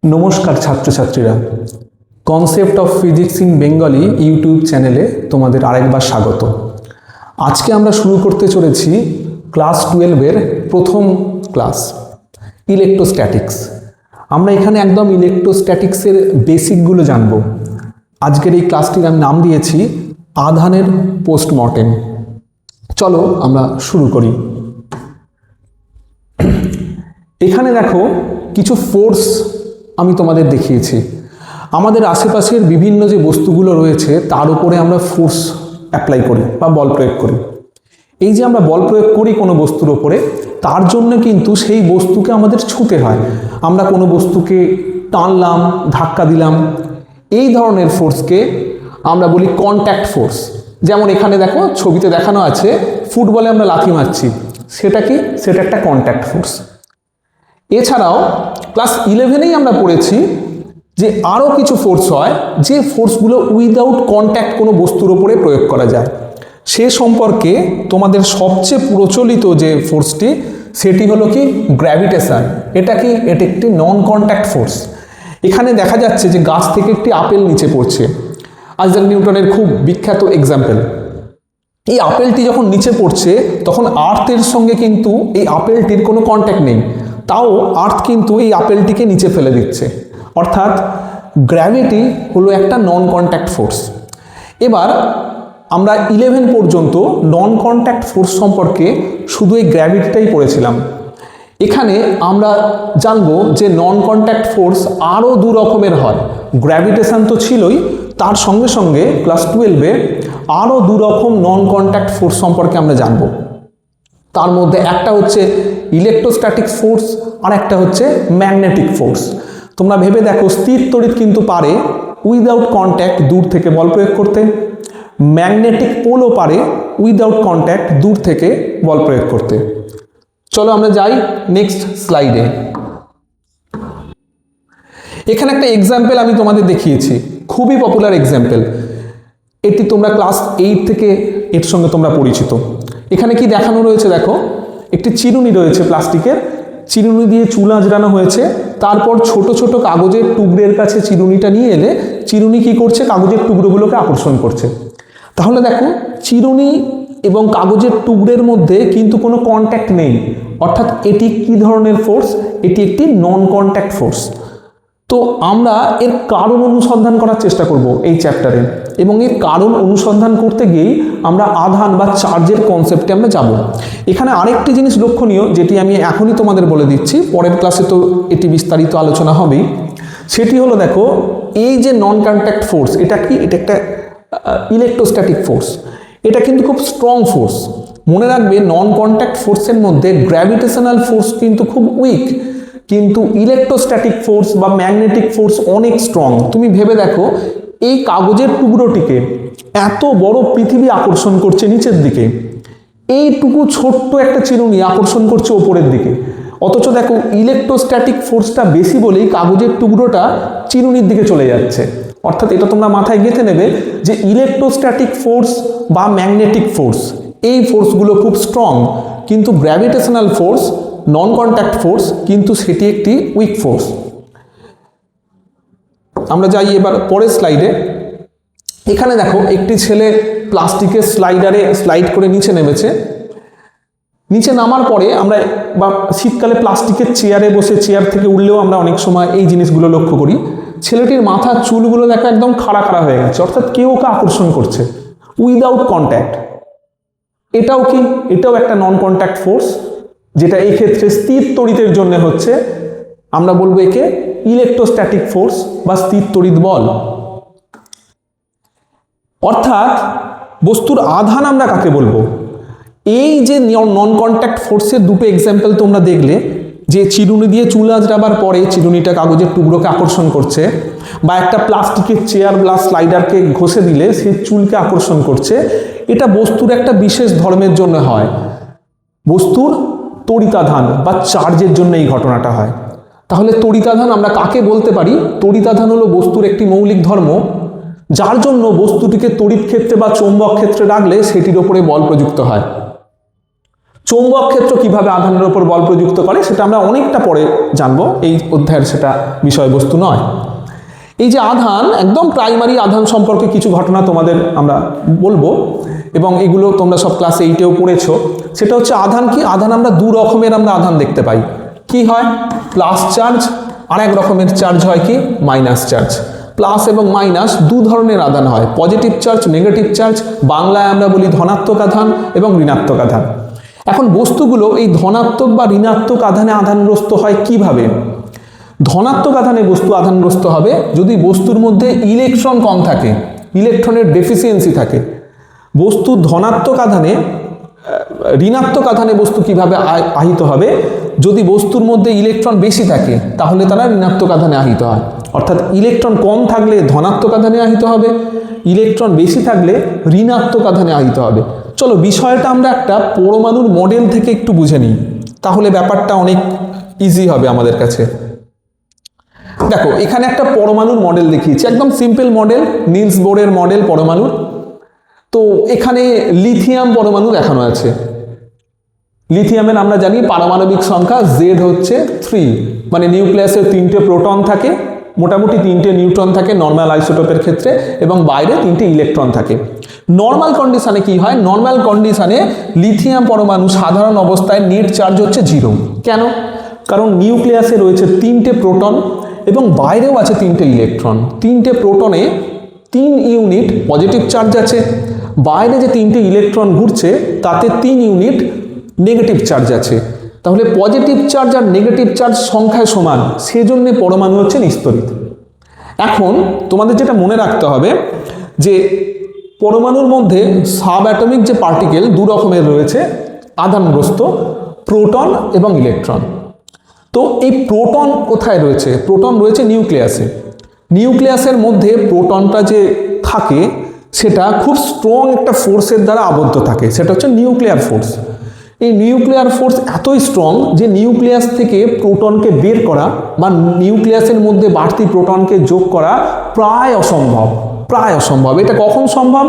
নমস্কার ছাত্রছাত্রীরা, concept of physics in Bengali YouTube চ্যানেলে তোমাদের আরেকবার স্বাগত। আজকে আমরা শুরু করতে চলেছি ক্লাস 12-এর প্রথম ক্লাস ইলেকট্রোস্ট্যাটিক্স। আমরা এখানে একদম ইলেকট্রোস্ট্যাটিক্সের বেসিকগুলো জানব। আজকের এই ক্লাসটির আমি নাম দিয়েছি আধানের পোস্টমর্টেম। চলো আমরা শুরু করি। এখানে দেখো কিছু ফোর্স আমি তোমাদের দেখিয়েছি। আমাদের আশেপাশের বিভিন্ন যে বস্তুগুলো রয়েছে তার উপরে আমরা ফোর্স অ্যাপ্লাই করি বা বল প্রয়োগ করি। এই যে আমরা বল প্রয়োগ করি কোনো বস্তুর ওপরে, তার জন্য কিন্তু সেই বস্তুকে আমাদের ছুঁতে হয়। আমরা কোনো বস্তুকে টানলাম, ধাক্কা দিলাম, এই ধরনের ফোর্সকে আমরা বলি কন্ট্যাক্ট ফোর্স। যেমন এখানে দেখো ছবিতে দেখানো আছে ফুটবলে আমরা লাথি মারছি, সেটা কি? সেটা একটা কন্ট্যাক্ট ফোর্স। এছাড়াও ক্লাস 11-এই আমরা পড়েছি যে আরও কিছু ফোর্স হয়, যে ফোর্সগুলো উইদাউট কন্ট্যাক্ট কোনো বস্তুর ওপরে প্রয়োগ করা যায়। সে সম্পর্কে তোমাদের সবচেয়ে প্রচলিত যে ফোর্সটি, সেটি হলো কি গ্র্যাভিটেশন। এটা কি? এটা একটি নন কন্ট্যাক্ট ফোর্স। এখানে দেখা যাচ্ছে যে গাছ থেকে একটি আপেল নিচে পড়ছে, আইজ্যাক নিউটনের খুব বিখ্যাত এক্সাম্পল। এই আপেলটি যখন নিচে পড়ছে তখন আর্থের সঙ্গে কিন্তু এই আপেলটির কোনো কন্ট্যাক্ট নেই, তাও আর্থ কিন্তু এই আপেলটিকে নিচে ফেলে দিচ্ছে। অর্থাৎ গ্র্যাভিটি হলো একটা নন কন্ট্যাক্ট ফোর্স। এবার আমরা 11 পর্যন্ত নন কন্ট্যাক্ট ফোর্স সম্পর্কে শুধু এই গ্র্যাভিটিটাই পড়েছিলাম। এখানে আমরা জানবো যে নন কন্ট্যাক্ট ফোর্স আরও দু রকমের হয়। গ্র্যাভিটেশন তো ছিলই, তার সঙ্গে সঙ্গে ক্লাস 12-এ আরও দু রকম নন কন্ট্যাক্ট ফোর্স সম্পর্কে আমরা জানবো। তার মধ্যে একটা হচ্ছে ইলেকট্রোস্ট্যাটিক ফোর্স আর একটা হচ্ছে ম্যাগনেটিক ফোর্স। তোমরা ভেবে দেখো, স্থির তড়িৎ কিন্তু পারে উইদাউট কন্ট্যাক্ট দূর থেকে বল প্রয়োগ করতে, ম্যাগনেটিক পোলও পারে উইদাউট কন্ট্যাক্ট দূর থেকে বল প্রয়োগ করতে। চলো আমরা যাই নেক্সট স্লাইডে। এখানে একটা এক্সাম্পল আমি তোমাদের দেখিয়েছি, খুবই পপুলার এক্সাম্পল। এটি তোমরা ক্লাস 8 থেকে এর সঙ্গে তোমরা পরিচিত। এখানে কি দেখানো রয়েছে দেখো, একটি চিরুনি রয়েছে প্লাস্টিকের, চিরুনি দিয়ে চুল আঁচড়ানো হয়েছে। তারপর ছোট ছোট কাগজের টুকরের কাছে চিরুনিটা নিয়ে এলে চিরুনি কি করছে? কাগজের টুকরোগুলোকে আকর্ষণ করছে। তাহলে দেখো, চিরুনি এবং কাগজের টুকরের মধ্যে কিন্তু কোনো কন্ট্যাক্ট নেই। অর্থাৎ এটি কি ধরনের ফোর্স? এটি একটি নন কন্ট্যাক্ট ফোর্স। তো আমরা এর কারণ অনুসন্ধান করার চেষ্টা করব এই চ্যাপ্টারে, এবং এর কারণ অনুসন্ধান করতে গিয়েই আমরা আধান বা চার্জের কনসেপ্টে আমরা যাব। এখানে আরেকটি জিনিস লক্ষণীয়, যেটি আমি এখনই তোমাদের বলে দিচ্ছি, পরের ক্লাসে তো এটি বিস্তারিত আলোচনা হবেই। সেটি হলো দেখো, এই যে নন কন্ট্যাক্ট ফোর্স, এটা কি? এটা একটা ইলেকট্রোস্ট্যাটিক ফোর্স। এটা কিন্তু খুব স্ট্রং ফোর্স। মনে রাখবে, নন কন্ট্যাক্ট ফোর্সের মধ্যে গ্র্যাভিটেশনাল ফোর্স কিন্তু খুব উইক, কিন্তু ইলেকট্রোস্ট্যাটিক ফোর্স বা ম্যাগনেটিক ফোর্স অনেক স্ট্রং। তুমি ভেবে দেখো, এই কাগজের টুকরোটিকে এত বড় পৃথিবী আকর্ষণ করছে নিচের দিকে, এইটুকু ছোট্ট একটা চিরুনি আকর্ষণ করছে ওপরের দিকে। অথচ দেখো, ইলেকট্রোস্ট্যাটিক ফোর্সটা বেশি বলেই কাগজের টুকরোটা চিরুনির দিকে চলে যাচ্ছে। অর্থাৎ এটা তোমরা মাথায় গেঁথে নেবে যে ইলেকট্রোস্ট্যাটিক ফোর্স বা ম্যাগনেটিক ফোর্স, এই ফোর্সগুলো খুব স্ট্রং, কিন্তু গ্র্যাভিটেশনাল ফোর্স, নন কন্ট্যাক্ট ফোর্স, কিন্তু সেটি একটি উইক ফোর্স। আমরা যাই এবার পরের স্লাইডে। এখানে দেখো, একটি ছেলে প্লাস্টিকের স্লাইডারে স্লাইড করে নিচে নেমেছে। নিচে নামার পরে আমরা, বা শীতকালে প্লাস্টিকের চেয়ারে বসে চেয়ার থেকে উঠলেও আমরা অনেক সময় এই জিনিসগুলো লক্ষ্য করি। ছেলেটির মাথার চুলগুলো দেখো একদম খাড়া খাড়া হয়ে গেছে, অর্থাৎ কেউ ওকে আকর্ষণ করছে উইদাউট কন্ট্যাক্ট। এটাও কি? এটাও একটা নন কন্ট্যাক্ট ফোর্স, যেটা এই ক্ষেত্রে স্থির তড়িতের জন্য হচ্ছে। আমরা বলবো একে ইলেকট্রোস্ট্যাটিক ফোর্স বা স্থির তড়িৎ বল। অর্থাৎ বস্তুর আধান আমরা কাকে বলবো? এই যে নন কন্ট্যাক্ট ফোর্সের দুটো এক্সাম্পল তোমরা দেখলে, যে চিরুনি দিয়ে চুল আঁচড়াবার পরে চিরুনিটা কাগজের টুকরোকে আকর্ষণ করছে, বা একটা প্লাস্টিকের চেয়ার বা স্লাইডারকে ঘষে দিলে সে চুলকে আকর্ষণ করছে, এটা বস্তুর একটা বিশেষ ধর্মের জন্য হয়। বস্তুর তড়িতাধান বা চার্জের জন্য এই ঘটনাটা হয়। তাহলে তড়িতাধান আমরা কাকে বলতে পারি? তড়িতাধান হলো বস্তুর একটি মৌলিক ধর্ম, যার জন্য বস্তুটিকে তড়িৎ ক্ষেত্রে বা চৌম্বক ক্ষেত্রে রাখলে সেটির ওপরে বল প্রযুক্ত হয়। চৌম্বক ক্ষেত্র কিভাবে আধানের উপর বল প্রযুক্ত করে সেটা আমরা অনেকটা পরে জানবো, এই অধ্যায়ের সেটা বিষয়বস্তু নয়। এই যে আধান, একদম প্রাইমারি আধান সম্পর্কে কিছু ঘটনা তোমাদের আমরা বলবো, এবং এগুলো তোমরা সব ক্লাস 8-এও পড়েছো। সেটা হচ্ছে আধান কি, আধান আমরা দু রকমের আমরা আধান দেখতে পাই। কি হয়, প্লাস চার্জ, আর এক রকমের চার্জ হয় কি মাইনাস চার্জ। প্লাস এবং মাইনাস দু ধরনের আধান হয়, পজিটিভ চার্জ, নেগেটিভ চার্জ, বাংলায় আমরা বলি ধনাত্মক আধান এবং ঋণাত্মক আধান। এখন বস্তুগুলো এই ধনাত্মক বা ঋণাত্মক আধানে আধানগ্রস্ত হয় কিভাবে? ধনাত্মক আধানে বস্তু আধানগ্রস্ত হবে যদি বস্তুর মধ্যে ইলেকট্রন কম থাকে, ইলেকট্রনের ডেফিসিয়েন্সি থাকে। বস্তু ধনাত্মক আধানে, ঋণাত্মক আধানে বস্তু কিভাবে আহিত হবে? যদি বস্তুর মধ্যে ইলেকট্রন বেশি থাকে তাহলে তারা ঋণাত্মক আধানে আহিত হয়। অর্থাৎ ইলেকট্রন কম থাকলে ধনাত্মক আধানে আহিত হবে, ইলেকট্রন বেশি থাকলে ঋণাত্মক আধানে আহিত হবে। চলো বিষয়টা আমরা একটা পরমাণুর মডেল থেকে একটু বুঝে নিই, তাহলে ব্যাপারটা অনেক ইজি হবে আমাদের কাছে। দেখো এখানে একটা পরমাণুর মডেল দেখিয়েছি, একদম সিম্পল মডেল, নিলস বোরের মডেল পরমাণুর। তো এখানে লিথিয়াম পরমাণু দেখানো আছে। লিথিয়ামের আমরা জানি পারমাণবিক সংখ্যা Z হচ্ছে 3, মানে নিউক্লিয়াসের 3টে প্রোটন থাকে, মোটামুটি 3টে নিউট্রন থাকে নর্মাল আইসোটোপের ক্ষেত্রে, এবং বাইরে 3টে ইলেকট্রন থাকে। নর্মাল কন্ডিশনে কি হয়, নর্মাল কন্ডিশনে লিথিয়াম পরমাণু সাধারণ অবস্থায় নেট চার্জ হচ্ছে 0। কেন? কারণ নিউক্লিয়াসে রয়েছে 3টে প্রোটন এবং বাইরেও আছে 3টে ইলেকট্রন। 3টে প্রোটনে 3 ইউনিট পজিটিভ চার্জ আছে, বাইরে যে 3টে ইলেকট্রন ঘুরছে তাতে 3 ইউনিট নেগেটিভ চার্জ আছে। তাহলে পজিটিভ চার্জ আর নেগেটিভ চার্জ সংখ্যায় সমান, সেজন্য পরমাণু হচ্ছে নিস্তরিত। এখন তোমাদের যেটা মনে রাখতে হবে যে পরমাণুর মধ্যে সাব অ্যাটমিক যে পার্টিকেল দু রকমের রয়েছে আধানগ্রস্ত, প্রোটন এবং ইলেকট্রন। তো এই প্রোটন কোথায় রয়েছে? প্রোটন রয়েছে নিউক্লিয়াসে। নিউক্লিয়াসের মধ্যে প্রোটনটা যে থাকে সেটা খুব স্ট্রং একটা ফোর্সের দ্বারা আবদ্ধ থাকে, সেটা হচ্ছে নিউক্লিয়ার ফোর্স। এই নিউক্লিয়ার ফোর্স এতই স্ট্রং যে নিউক্লিয়াস থেকে প্রোটনকে বের করা বা নিউক্লিয়াসের মধ্যে বাড়তি প্রোটনকে যোগ করা প্রায় অসম্ভব, প্রায় অসম্ভব। এটা কখন সম্ভব?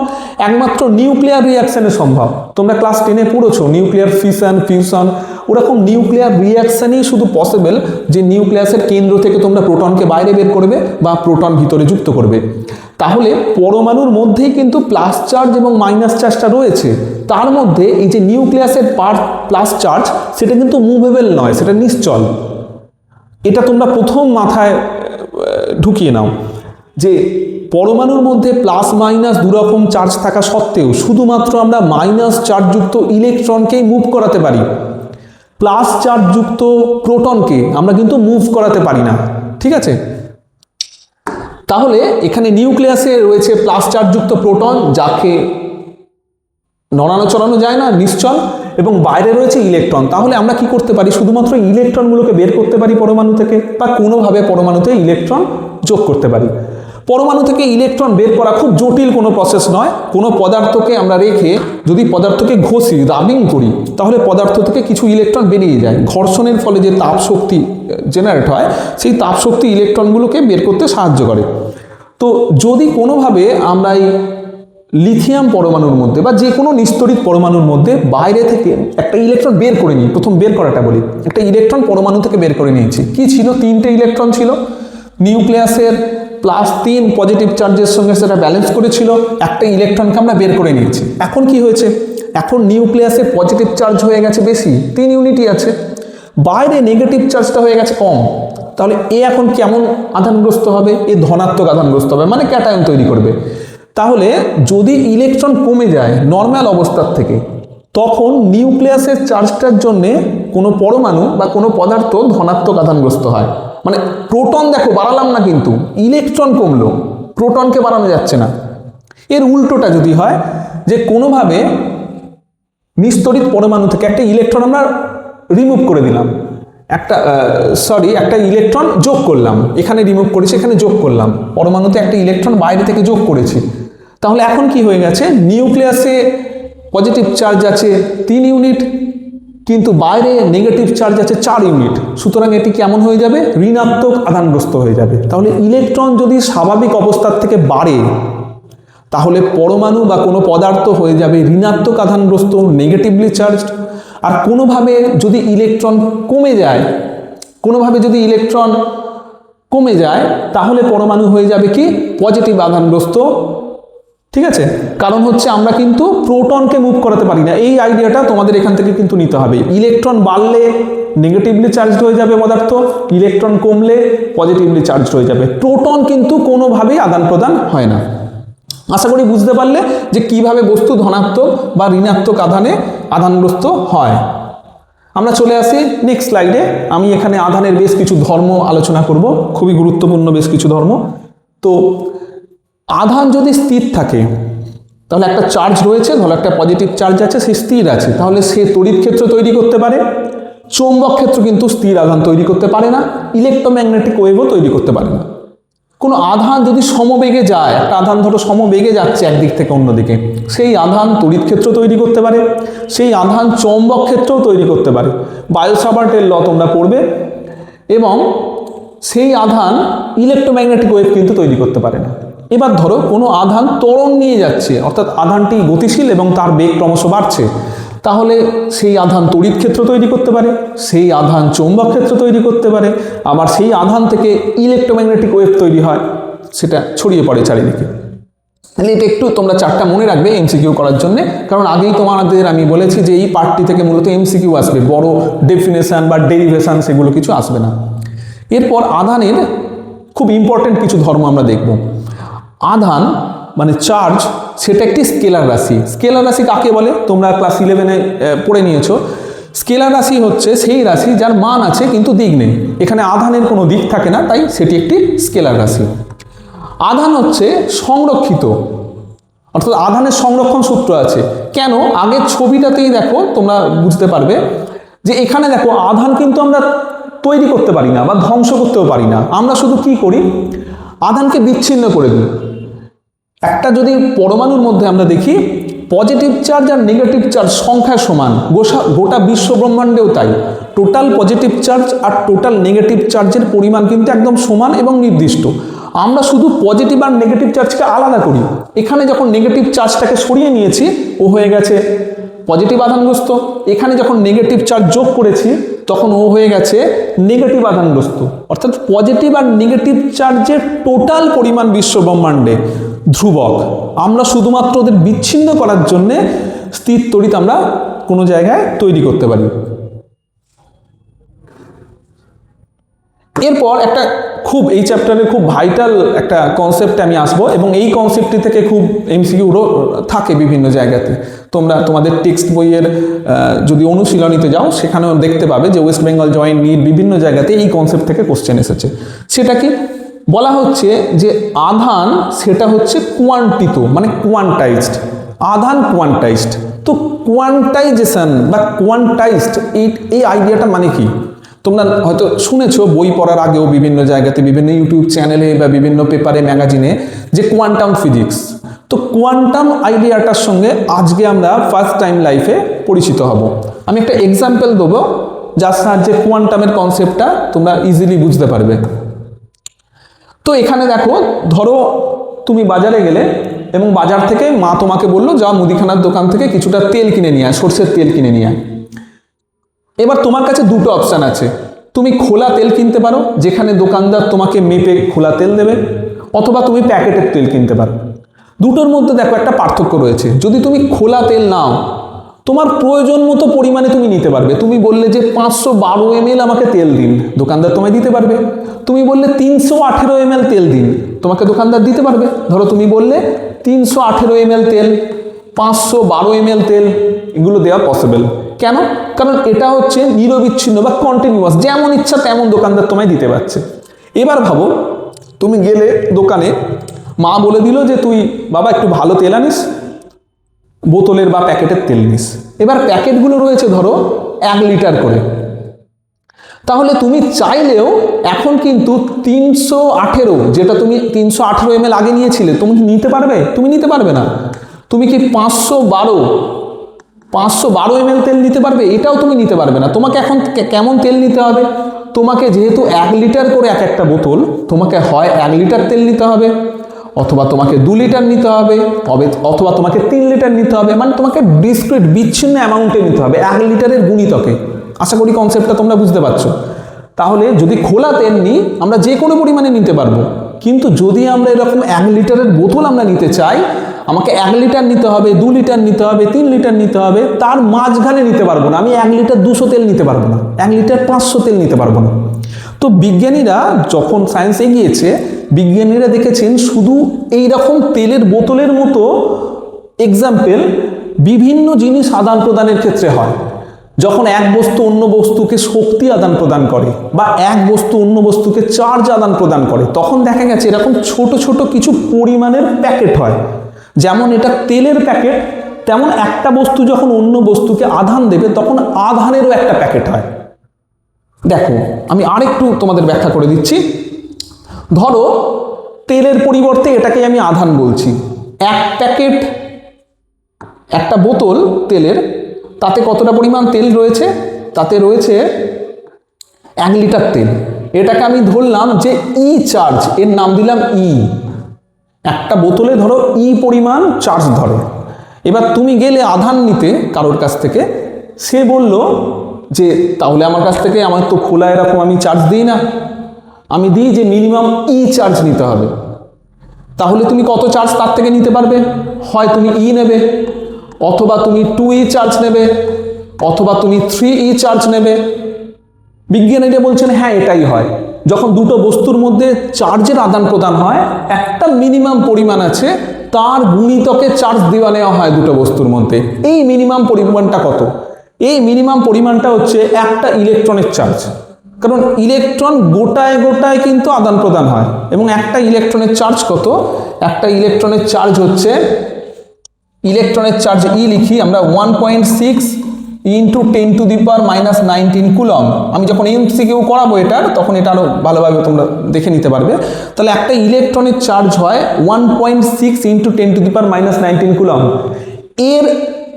একমাত্র নিউক্লিয়ার রিয়াকশনে সম্ভব। তোমরা ক্লাস 10-এ পড়েছো নিউক্লিয়ার ফিশন, ফিউশন, ওরকম নিউক্লিয়ার রিয়াকশনই শুধু পসিবল যে নিউক্লিয়াসের কেন্দ্র থেকে তোমরা প্রোটনকে বাইরে বের করবে বা প্রোটন ভিতরে যুক্ত করবে। তাহলে পরমাণুর মধ্যেই কিন্তু প্লাস চার্জ এবং মাইনাস চার্জটা রয়েছে। তার মধ্যে এই যে নিউক্লিয়াসের প্লাস চার্জ সেটা কিন্তু মুভেবল নয়, সেটা নিশ্চল। এটা তোমরা প্রথম মাথায় ঢুকিয়ে নাও যে পরমাণুর মধ্যে প্লাস মাইনাস দুরকম চার্জ থাকা সত্ত্বেও শুধুমাত্র আমরা মাইনাস চার্জযুক্ত ইলেকট্রনকেই মুভ করাতে পারি, প্লাস চার্জযুক্ত প্রোটনকে আমরা কিন্তু মুভ করাতে পারি না। ঠিক আছে? তাহলে এখানে নিউক্লিয়াসে রয়েছে প্লাস চার্জযুক্ত প্রোটন, যাকে নড়ানো চড়ানো যায় না, নিশ্চল, এবং বাইরে রয়েছে ইলেকট্রন। তাহলে আমরা কি করতে পারি? শুধুমাত্র ইলেকট্রনগুলোকে বের করতে পারি পরমাণু থেকে, বা কোনোভাবে পরমাণুতে ইলেকট্রন যোগ করতে পারি। পরমাণু থেকে ইলেকট্রন বের করা খুব জটিল কোনো প্রসেস নয়। কোনো পদার্থকে আমরা রেখে যদি পদার্থকে ঘষি, রাবিং করি, তাহলে পদার্থ থেকে কিছু ইলেকট্রন বেরিয়ে যায়। ঘর্ষণের ফলে যে তাপ শক্তি জেনারেট হয়, সেই তাপ শক্তি ইলেকট্রনগুলোকে বের করতে সাহায্য করে। তো যদি কোনোভাবে আমরা এই লিথিয়াম পরমাণুর মধ্যে বা যে কোনো নিস্তরিত পরমাণুর মধ্যে বাইরে থেকে একটা ইলেকট্রন বের করে নিই, প্রথম বের করাটা বলি, একটা ইলেকট্রন পরমাণু থেকে বের করে নিয়েছি। কি ছিল? 3টে ইলেকট্রন ছিল, নিউক্লিয়াসের +3 পজিটিভ চার্জের সঙ্গে সেটা ব্যালেন্স করেছিল, একটা ইলেকট্রনকে আমরা বের করে নিয়েছি। এখন কি হয়েছে? এখন নিউক্লিয়াসে পজিটিভ চার্জ হয়ে গেছে বেশি, 3 ইউনিটই আছে, বাইরে নেগেটিভ চার্জটা হয়ে গেছে কম। তাহলে এ এখন কেমন আধানগ্রস্ত হবে? এ ধনাত্মক আধানগ্রস্ত হবে, মানে ক্যাটায়ন তৈরি করবে। তাহলে যদি ইলেকট্রন কমে যায় নর্মাল অবস্থার থেকে, তখন নিউক্লিয়াসের চার্জটার জন্যে কোনো পরমাণু বা কোনো পদার্থ ধনাত্মক আধানগ্রস্ত হয়। মানে প্রোটন দেখো বাড়ালাম না, কিন্তু ইলেকট্রন কমলো, প্রোটনকে বাড়ানো যাচ্ছে না। এর উল্টোটা যদি হয় যে কোনোভাবে নিস্তরিত পরমাণু থেকে একটা ইলেকট্রন আমরা রিমুভ করে দিলাম, একটা ইলেকট্রন যোগ করলাম, এখানে রিমুভ করেছি, এখানে যোগ করলাম, পরমাণুতে একটা ইলেকট্রন বাইরে থেকে যোগ করেছি, তাহলে এখন কি হয়ে গেছে? নিউক্লিয়াসে পজিটিভ চার্জ আছে 3 ইউনিট, কিন্তু বাইরে নেগেটিভ চার্জ আছে 4 ইউনিট। সুতরাং এটি কেমন হয়ে যাবে? ঋণাত্মক আধানগ্রস্ত হয়ে যাবে। তাহলে ইলেকট্রন যদি স্বাভাবিক অবস্থার থেকে বাড়ে, তাহলে পরমাণু বা কোনো পদার্থ হয়ে যাবে ঋণাত্মক আধানগ্রস্ত, নেগেটিভলি চার্জড। আর কোনোভাবে যদি ইলেকট্রন কমে যায় তাহলে পরমাণু হয়ে যাবে কি পজিটিভ আধানগ্রস্ত। ঠিক আছে, কারণ হচ্ছে আমরা কিন্তু প্রোটনকে মুভ করাতে পারি না, এই আইডিয়াটা তোমাদের এখান থেকে কিন্তু নিতে হবে। ইলেকট্রন বাড়লে নেগেটিভলি চার্জড হয়ে যাবে পদার্থ, ইলেকট্রন কমলে পজিটিভলি চার্জড হয়ে যাবে। প্রোটন কিন্তু কোনোভাবেই আদান প্রদান হয় না। আশা করি বুঝতে পারলে যে কিভাবে বস্তু ধনাত্মক বা ঋণাত্মক আধানে আধানগ্রস্ত হয়। আমরা চলে আসি নেক্সট স্লাইডে। আমি এখানে আধানের বেশ কিছু ধর্ম আলোচনা করব, খুবই গুরুত্বপূর্ণ বেশ কিছু ধর্ম। তো আধান যদি স্থির থাকে তাহলে একটা চার্জ রয়েছে, ধরো একটা পজিটিভ চার্জ আছে, সে স্থির আছে, তাহলে সে তড়িৎ ক্ষেত্র তৈরি করতে পারে। চৌম্বক ক্ষেত্র কিন্তু স্থির আধান তৈরি করতে পারে না, ইলেকট্রোম্যাগনেটিক ওয়েভও তৈরি করতে পারে না। কোনো আধান যদি সমবেগে যায়, একটা আধান ধরো সমবেগে যাচ্ছে একদিক থেকে অন্যদিকে, সেই আধান তড়িৎ ক্ষেত্র তৈরি করতে পারে, সেই আধান চৌম্বক ক্ষেত্রও তৈরি করতে পারে। বায়ো-সাভার্টের ল তোমরা পড়বে। এবং সেই আধান ইলেকট্রোম্যাগনেটিক ওয়েভ কিন্তু তৈরি করতে পারে না। এবার ধরো কোনো আধান ত্বরণ নিয়ে যাচ্ছে, অর্থাৎ আধানটি গতিশীল এবং তার বেগ ক্রমশ বাড়ছে, তাহলে সেই আধান তড়িৎ ক্ষেত্র তৈরি করতে পারে, সেই আধান চৌম্বক ক্ষেত্র তৈরি করতে পারে, আবার সেই আধান থেকে ইলেকট্রোম্যাগনেটিক ওয়েভ তৈরি হয়, সেটা ছড়িয়ে পড়ে চারিদিকে। তাহলে এটা একটু তোমরা চারটা মনে রাখবে এমসিকিউ করার জন্য, কারণ আগেই তোমাদের আমি বলেছি যে এই পার্টটি থেকে মূলত এমসিকিউ আসবে, বড় ডেফিনেশন বা ডেরিভেশন সেগুলো কিছু আসবে না। এরপর আধানের খুব ইম্পর্টেন্ট কিছু ধর্ম আমরা দেখব। আধান মানে চার্জ, সেটা একটি স্কেলার রাশি। স্কেলার রাশি কাকে বলে তোমরা ক্লাস 11-এ পড়ে নিয়েছো। স্কেলার রাশি হচ্ছে সেই রাশি যার মান আছে কিন্তু দিক নেই। এখানে আধানের কোনো দিক থাকে না, তাই সেটি একটি স্কেলার রাশি। আধান হচ্ছে সংরক্ষিত, অর্থাৎ আধানের সংরক্ষণ সূত্র আছে। কেন? আগের ছবিটাতেই দেখো, তোমরা বুঝতে পারবে যে এখানে দেখো আধান কিন্তু আমরা তৈরি করতে পারি না বা ধ্বংস করতেও পারি না। আমরা শুধু কি করি, আধানকে বিচ্ছিন্ন করে দিই। একটা যদি পরমাণুর মধ্যে আমরা দেখি পজিটিভ চার্জ আর নেগেটিভ চার্জ সংখ্যা সমান, গোটা বিশ্ব ব্রহ্মাণ্ডেও তাই। টোটাল পজিটিভ চার্জ আর টোটাল নেগেটিভ চার্জের পরিমাণ কিন্তু একদম সমান এবং নির্দিষ্ট। আমরা শুধু পজিটিভ আর নেগেটিভ চার্জকে আলাদা করি। এখানে যখন নেগেটিভ চার্জটাকে সরিয়ে নিয়েছি, ও হয়ে গেছে পজিটিভ আধানগ্রস্ত। এখানে যখন নেগেটিভ চার্জ যোগ করেছি, তখন ও হয়ে গেছে নেগেটিভ আধানগ্রস্ত। অর্থাৎ পজিটিভ আর নেগেটিভ চার্জের টোটাল পরিমাণ বিশ্ব ব্রহ্মাণ্ডে ধ্রুবক। আমরা শুধুমাত্র ওদের বিচ্ছিন্ন করার জন্যে স্থির তড়িৎ আমরা কোনো জায়গায় তৈরি করতে পারি। এরপর একটা খুব এই চ্যাপ্টারের খুব ভাইটাল একটা কনসেপ্টে আমি আসবো, এবং এই কনসেপ্টটি থেকে খুব এমসিকিউরও থাকে বিভিন্ন জায়গাতে। তোমরা তোমাদের টেক্সট বইয়ের যদি অনুশীলনীতে যাও, সেখানেও দেখতে পাবে যে ওয়েস্ট বেঙ্গল জয়েন্ট নিট বিভিন্ন জায়গাতে এই কনসেপ্ট থেকে কোশ্চেন এসেছে। সেটা কি বলা হচ্ছে যে আধান সেটা হচ্ছে কোয়ান্টিত, মানে কোয়ান্টাইজড। আধান কোয়ান্টাইজড। তো কোয়ান্টাইজেশন বা কোয়ান্টাইজড এই আইডিয়াটা মানে কি তোমরা হয়তো শুনেছো বই পড়ার আগেও বিভিন্ন জায়গাতে, বিভিন্ন ইউটিউব চ্যানেলে বা বিভিন্ন পেপারে, ম্যাগাজিনে, যে কোয়ান্টাম ফিজিক্স। তো কোয়ান্টাম আইডিয়াটার সঙ্গে আজকে আমরা ফার্স্ট টাইম লাইফে পরিচিত হব। আমি একটা এক্সাম্পল দেবো যার সাহায্যে কোয়ান্টামের কনসেপ্টটা তোমরা ইজিলি বুঝতে পারবে। তো এখানে দেখো, ধরো তুমি বাজারে গেলে এবং বাজার থেকে মা তোমাকে বললো যা মুদিখানার দোকান থেকে কিছুটা তেল কিনে নিয়ে আয়, সর্ষের তেল কিনে নিয়ে আয়। এবার তোমার কাছে দুটো অপশান আছে। তুমি খোলা তেল কিনতে পারো, যেখানে দোকানদার তোমাকে মেপে খোলা তেল দেবে, অথবা তুমি প্যাকেটের তেল কিনতে পারো। দুটোর মধ্যে দেখো একটা পার্থক্য রয়েছে। যদি তুমি খোলা তেল নাও, তোমার প্রয়োজন মতো পরিমাণে তুমি নিতে পারবে। তুমি বললে যে 512 ml আমাকে তেল দিন, দোকানদার তোমায় দিতে পারবে। তুমি বললে 318 ml তেল দিন, তোমাকে দোকানদার দিতে পারবে। ধরো তুমি বললে 318 ml তেল, 512 ml তেল, এগুলো দেওয়া পসিবল। কেন? কারণ এটা হচ্ছে নিরবিচ্ছিন্ন বা কন্টিনিউয়াস, যেমন ইচ্ছা তেমন দোকানদার তোমায় দিতে পারছে। এবার ভাবো, তুমি গেলে দোকানে, মা বলে দিল যে তুই বাবা একটু ভালো তেল আনিস, বোতলের বা প্যাকেটের তেল নিস। এবার প্যাকেটগুলো রয়েছে ধরো 1 লিটার করে। তাহলে তুমি চাইলেও এখন কিন্তু 318, যেটা তুমি 318 ml আগে নিয়েছিলে, তুমি নিতে পারবে? তুমি নিতে পারবে না। তুমি কি 512 ml তেল নিতে পারবে? এটাও তুমি নিতে পারবে না। তোমাকে এখন কেমন তেল নিতে হবে? তোমাকে যেহেতু 1 লিটার করে এক একটা বোতল, তোমাকে হয় 1 লিটার তেল নিতে হবে, অথবা তোমাকে 2 লিটার নিতে হবে, অথবা তোমাকে 3 লিটার নিতে হবে, মানে তোমাকে ডিসক্রিট বিচ্ছিন্ন অ্যামাউন্টে নিতে হবে 1 লিটারের গুণিতকে। আশা করি কনসেপ্টটা তোমরা বুঝতে পারছো। তাহলে যদি খোলা তেল নিই আমরা যে কোনো পরিমাণে নিতে পারবো, কিন্তু যদি আমরা এরকম 1 লিটারের বোতল আমরা নিতে চাই, আমাকে 1 লিটার নিতে হবে, 2 লিটার নিতে হবে, 3 লিটার নিতে হবে, তার মাঝখানে নিতে পারবো না। আমি 1 লিটার 200 তেল নিতে পারবো না, 1 লিটার 500 তেল নিতে পারবো না। তো বিজ্ঞানীরা যখন সায়েন্স এগিয়েছে, বিজ্ঞানীরা দেখেছেন শুধু এই রকম তেলের বোতলের মতো এক্সাম্পল বিভিন্ন জিনিস আদান প্রদানের ক্ষেত্রে হয়। যখন এক বস্তু অন্য বস্তুকে শক্তি আদান প্রদান করে বা এক বস্তু অন্য বস্তুকে চার্জ আদান প্রদান করে, তখন দেখা গেছে এরকম ছোট ছোট কিছু পরিমাণের প্যাকেট হয়। যেমন এটা তেলের প্যাকেট, তেমন একটা বস্তু যখন অন্য বস্তুকে আধান দেবে তখন আধানেরও একটা প্যাকেট হয়। দেখো আমি আরেকটু তোমাদের ব্যাখ্যা করে দিচ্ছি। ধরো তেলের পরিবর্তে এটাকে আমি আধান বলছি। এক প্যাকেট, একটা বোতল তেলের, তাতে কতটা পরিমাণ তেল রয়েছে? তাতে রয়েছে 1 লিটার তেল। এটাকে আমি ধরলাম যে ই চার্জ, এর নাম দিলাম ই। একটা বোতলে ধরো ই পরিমাণ চার্জ ধরে। এবার তুমি গেলে আধান নিতে কারোর কাছ থেকে, সে বলল যে তাহলে আমার কাছ থেকে, আমার তো খোলা এরকম আমি চার্জ দিই না, আমি দিই যে মিনিমাম ই চার্জ নিতে হবে। তাহলে তুমি কত চার্জ তার থেকে নিতে পারবে? হয় তুমি ই নেবে, অথবা তুমি 2E চার্জ নেবে, অথবা তুমি 3E চার্জ নেবে। বিজ্ঞানীরা বলছেন হ্যাঁ এটাই হয়। যখন দুটো বস্তুর মধ্যে চার্জের আদান প্রদান হয়, একটা মিনিমাম পরিমাণ আছে, তার গুণিতকে চার্জ দেওয়া নেওয়া হয় দুটো বস্তুর মধ্যে। এই মিনিমাম পরিমাণটা কত? এই মিনিমাম পরিমাণটা হচ্ছে একটা ইলেকট্রনের চার্জ। কারণ ইলেকট্রন গোটায় গোটায় কিন্তু আদান প্রদান হয়, এবং একটা ইলেকট্রনের চার্জ কত? একটা ইলেকট্রনের চার্জ হচ্ছে, ইলেকট্রনের চার্জ ই লিখি আমরা 1.6 ইন্টু 10⁻⁻19 কুলম। আমি যখন এমসিকিউ করাবো এটার, তখন এটা আরও ভালোভাবে তোমরা দেখে নিতে পারবে। তাহলে একটা ইলেকট্রনের চার্জ হয় 1.6 ইন্টু 10⁻⁻19 কুলম। এর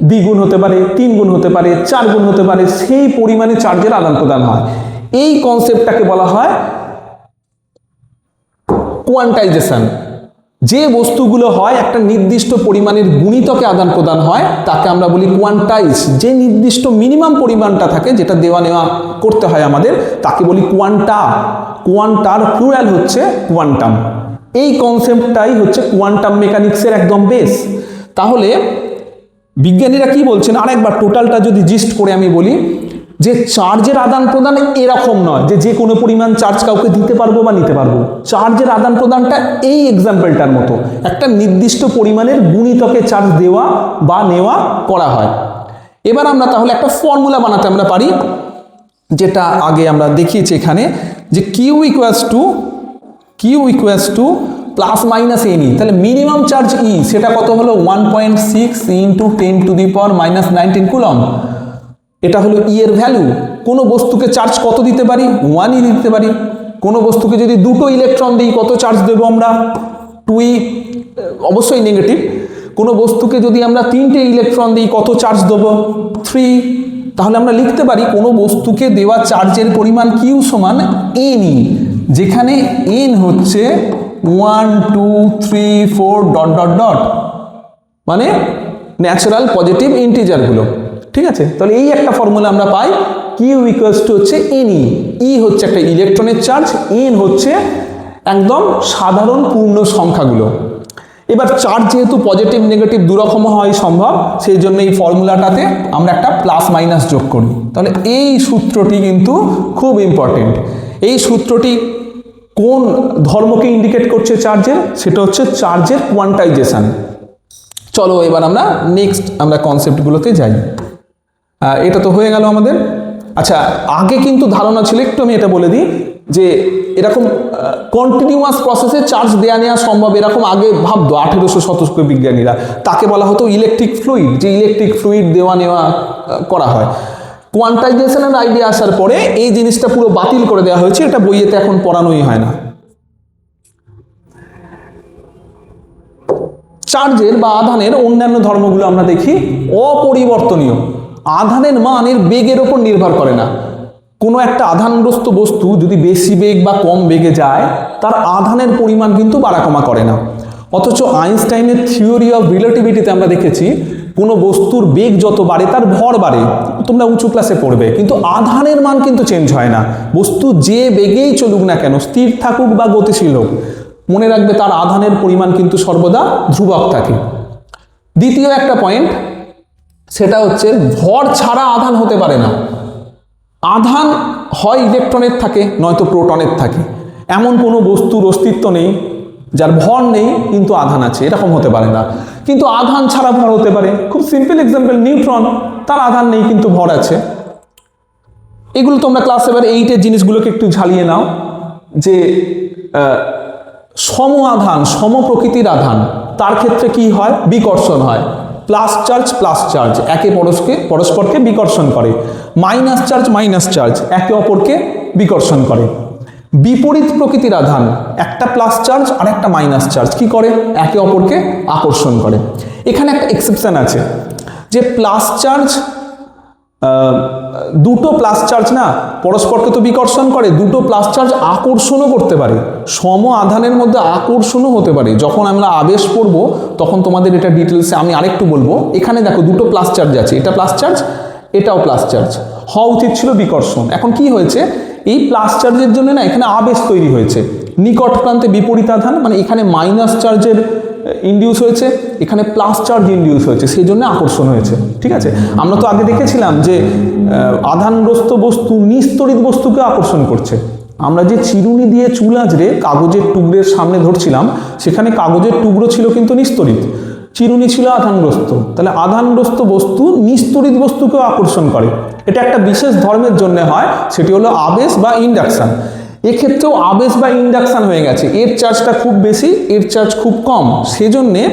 2 গুণ হতে পারে, 3 গুণ হতে পারে, 4 গুণ হতে পারে, সেই পরিমাণে চার্জের আদান প্রদান হয়। এই কনসেপ্টটাকে বলা হয় কোয়ান্টাইজেশন। যে বস্তুগুলো হয় একটা নির্দিষ্ট পরিমাণের গুণিতকে আদান প্রদান হয়, তাকে আমরা বলি কোয়ান্টাইজ। যে নির্দিষ্ট মিনিমাম পরিমাণটা থাকে, যেটা দেওয়া নেওয়া করতে হয় আমাদের, তাকে বলি কোয়ান্টা। কোয়ান্টার প্লুরাল হচ্ছে কোয়ান্টাম। এই কনসেপ্টটাই হচ্ছে কোয়ান্টাম মেকানিক্সের একদম বেস। তাহলে বিজ্ঞানীরা কি বলছেন আরেকবার টোটালটা যদি জিস্ট করে আমি বলি, যে চার্জের আদান প্রদান এরকম নয় যে যে কোনো পরিমাণ চার্জ কাউকে দিতে পারবো বা নিতে পারবো। চার্জের আদান প্রদানটা এই এক্সাম্পলটার মতো, একটা নির্দিষ্ট পরিমাণের গুণিতকে চার্জ দেওয়া বা নেওয়া করা হয়। এবার আমরা তাহলে একটা ফর্মুলা বানাতে আমরা পারি, যেটা আগে আমরা দেখিয়েছি এখানে, যে Q equals to plus minus n e. তাহলে মিনিমাম চার্জ ই, সেটা কত হলো? 1.6 ইন্টু 10⁻⁻19 কুলম। এটা হলো ই এর ভ্যালু। কোনো বস্তুকে চার্জ কত দিতে পারি? 1E দিতে পারি। কোনো বস্তুকে যদি 2টো ইলেকট্রন দিই, কত চার্জ দেবো আমরা? 2E, অবশ্যই নেগেটিভ। কোনো বস্তুকে যদি আমরা 3টে ইলেকট্রন দিই, কত চার্জ দেবো? 3। তাহলে আমরা লিখতে পারি কোনো বস্তুকে দেওয়া চার্জের পরিমাণ কিউ সমান এনই, যেখানে এন হচ্ছে 1 2 3 4 ডট ডট ডট, মানে ন্যাচারাল পজিটিভ ইন্টিজারগুলো। ঠিক আছে, তাহলে এই একটা ফর্মুলা আমরা পাই, কিউ ইকুয়ালস টু হচ্ছে এনই। ই হচ্ছে একটা ইলেকট্রনের চার্জ, এন হচ্ছে একদম সাধারণ পূর্ণ সংখ্যাগুলো। এবার চার্জ যেহেতু পজিটিভ নেগেটিভ দুরকম হয় সম্ভব, সেই জন্য এই ফর্মুলাটাতে আমরা একটা প্লাস মাইনাস যোগ করি। তাহলে এই সূত্রটি কিন্তু খুব ইম্পর্টেন্ট। এই সূত্রটি কোন ধর্মকে ইন্ডিকেট করছে চার্জের? সেটা হচ্ছে চার্জের কোয়ান্টাইজেশন। চলো এবার আমরা নেক্সট আমরা কনসেপ্টগুলোতে যাই। এটা তো হয়ে গেল আমাদের। আচ্ছা, আগে কিন্তু ধারণা ছিল, একটু আমি এটা বলে দিই, যে এরকম কন্টিনিউয়াস প্রসেসে চার্জ দেওয়া নেওয়া সম্ভব, এরকম আগে ভাবতো 1800 শতকের বিজ্ঞানীরা। তাকে বলা হতো ইলেকট্রিক ফ্লুইড, যে ইলেকট্রিক ফ্লুইড দেওয়া নেওয়া করা হয়। কোয়ান্টাইজেশনের আইডিয়া আসার পরে এই জিনিসটা পুরো বাতিল করে দেওয়া হয়েছে, এটা বইয়েতে এখন পড়ানোই হয় না। চার্জের বা আধানের অন্যান্য ধর্মগুলো আমরা দেখি অপরিবর্তনীয়। আধানের মান এর বেগের ওপর নির্ভর করে না। কোনো একটা আধানগ্রস্ত বস্তু যদি বেশি বেগ বা কম বেগে যায়, তার আধানের পরিমাণ কিন্তু বাড়া কমা করে না। অথচ আইনস্টাইনের থিওরি অফ রিলেটিভিটিতে আমরা দেখেছি কোনো বস্তুর বেগ যত বাড়ে তার ভর বাড়ে, তোমরা উঁচু ক্লাসে পড়বে, কিন্তু আধানের মান কিন্তু চেঞ্জ হয় না। বস্তু যে বেগেই চলুক না কেন, স্থির থাকুক বা গতিশীল হোক, মনে রাখবে তার আধানের পরিমাণ কিন্তু সর্বদা ধ্রুবক থাকে। দ্বিতীয় একটা পয়েন্ট, সেটা হচ্ছে ভর ছাড়া আধান হতে পারে না। আধান হয় ইলেকট্রনের থাকে নয়তো প্রোটনের থাকে। এমন কোনো বস্তুর অস্তিত্ব নেই যার ভর নেই কিন্তু আধান আছে, এরকম হতে পারে না। কিন্তু আধান ছাড়া ভর হতে পারে। খুব সিম্পল এক্সাম্পল, নিউট্রন, তার আধান নেই কিন্তু ভর আছে। এগুলো তোমরা ক্লাস এবার 8-এর জিনিসগুলোকে একটু ঝালিয়ে নাও, যে সম আধান, সম প্রকৃতির আধান, তার ক্ষেত্রে কি হয়? বিকর্ষণ হয়। প্লাস চার্জ একে পরস্পরকে বিকর্ষণ করে, মাইনাস চার্জ একে অপরকে বিকর্ষণ করে। বিপরীত প্রকৃতির আধান, একটা প্লাস চার্জ আর একটা মাইনাস চার্জ কি করে? একে অপরকে আকর্ষণ করে। এখানে একটা এক্সেপশন আছে, যে প্লাস চার্জ, দুটো প্লাস চার্জ না পরস্পরকে তো বিকর্ষণ করে, দুটো প্লাস চার্জ আকর্ষণও করতে পারে। সম আধানের মধ্যে আকর্ষণও হতে পারে। যখন আমরা আবেশ পড়ব তখন তোমাদের এটা ডিটেলসে আমি আরেকটু বলবো। এখানে দেখো দুটো প্লাস চার্জ আছে, এটা প্লাস চার্জ, এটাও প্লাস চার্জ, হওয়া উচিত ছিল বিকর্ষণ। এখন কি হয়েছে? এই প্লাস চার্জের জন্য না এখানে আবেশ তৈরি হয়েছে। নিকট প্রান্তে বিপরীত আধান, মানে এখানে মাইনাস চার্জের ইনডিউস হয়েছে, এখানে প্লাস চার্জ ইনডিউস হয়েছে, সেই জন্য আকর্ষণ হয়েছে। ঠিক আছে, আমরা তো আগে দেখেছিলাম যে আধানগ্রস্ত বস্তু নিস্তড়িত বস্তুকে আকর্ষণ করছে। আমরা যে চিরুনি দিয়ে চুল আঁচড়ে কাগজের টুকরের সামনে ধরছিলাম, সেখানে কাগজের টুকরো ছিল কিন্তু নিস্তড়িত, চিরুনি ছিল আধানগ্রস্ত। তাহলে আধানগ্রস্ত বস্তু নিস্তড়িত বস্তুকেও আকর্ষণ করে। এটা একটা বিশেষ ধর্মের জন্য হয়, সেটি হলো আবেশ বা ইন্ডাকশন। এক্ষেত্রেও আবেশ বা ইন্ডাকশন হয়ে গেছে, এর চার্জটা খুব বেশি, এর চার্জ খুব কম, সেজন্যে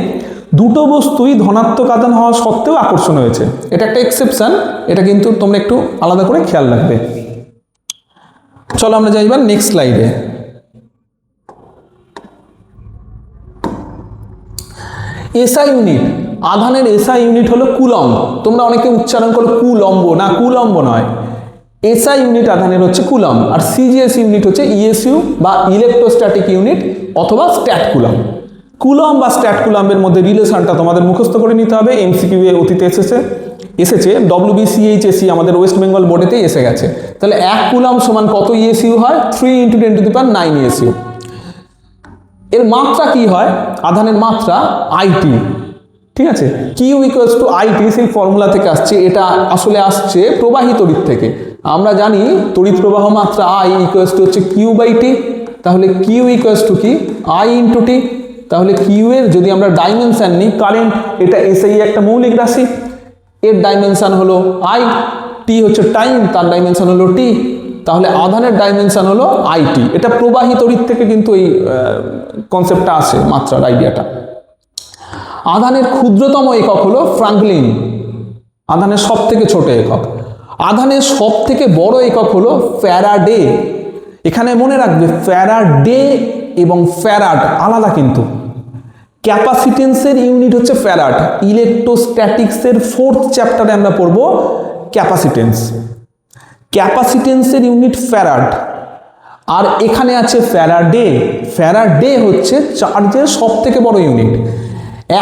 দুটো বস্তুই ধনাত্মক আধান হওয়া সত্ত্বেও আকর্ষণ হয়েছে। এটা একটা এক্সেপশন, এটা কিন্তু তোমরা একটু আলাদা করে খেয়াল রাখবে। চলো আমরা যাই এবার নেক্সট স্লাইডে। এসআই ইউনিট, আধানের এসআই ইউনিট হলো কুলম্ব। তোমরা অনেকে উচ্চারণ করো কুলম্ব, না কুলম্ব নয়, এসআই ইউনিট আধানের হচ্ছে কুলম্ব। আর সিজিএস ইউনিট হচ্ছে ইএসইউ বা ইলেকট্রোস্ট্যাটিক ইউনিট অথবা স্ট্যাট কুলম্ব। কুলম্ব বা স্ট্যাট কুলম্বের মধ্যে রিলেশনটা তোমাদের মুখস্থ করে নিতে হবে। এমসিকিউ এ অতীতে এসেছে, WBCHSE আমাদের ওয়েস্ট বেঙ্গল বোর্ডেতেই এসে গেছে। তাহলে 1 কুলম্ব সমান কত ইএসইউ হয়? 3 × 10⁹ ইএসইউ। এর মাত্রা কি হয়? আধানের মাত্রা আইটি। ঠিক আছে, কিউ ইকুয়ালস টু আইটি, সেই ফর্মুলা থেকে আসছে। এটা আসলে আসছে প্রবাহী তড়িৎ থেকে। আমরা জানি তড়িৎ প্রবাহ মাত্রা আই ইকুয়ালস টু হচ্ছে কিউ বাই টি। তাহলে কিউ ইকুয়ালস টু কি? I into T. তাহলে কিউ এর যদি আমরা ডাইমেনশন নিই, কারেন্ট, এটা এসআই একটা মৌলিক রাশি, এর ডাইমেনশন হলো আই, টি হচ্ছে টাইম, তার ডাইমেনশন হলো টি। তাহলে আধানের ডাইমেনশন হলো আইটি। এটা প্রবাহী তড়িৎ থেকে কিন্তু এই কনসেপ্টটা আসে, মাত্রার আইডিয়াটা। আধানের ক্ষুদ্রতম একক হলো ফ্রাঙ্কলিন, আধানের সব থেকে ছোট একক। আধানের সব থেকে বড় একক হলো ফ্যারাডে। এখানে মনে রাখবে ফ্যারাডে এবং ফ্যারাড আলাদা কিন্তু। ক্যাপাসিটেন্সের ইউনিট হচ্ছে ফ্যারাড। ইলেকট্রোস্ট্যাটিক্সের 4th চ্যাপ্টারে আমরা পড়ব ক্যাপাসিটেন্স। ক্যাপাসিটেন্সের ইউনিট ফ্যারাড। আর এখানে আছে ফ্যারাডে। ফ্যারাডে হচ্ছে চার্জের সব থেকে বড় ইউনিট।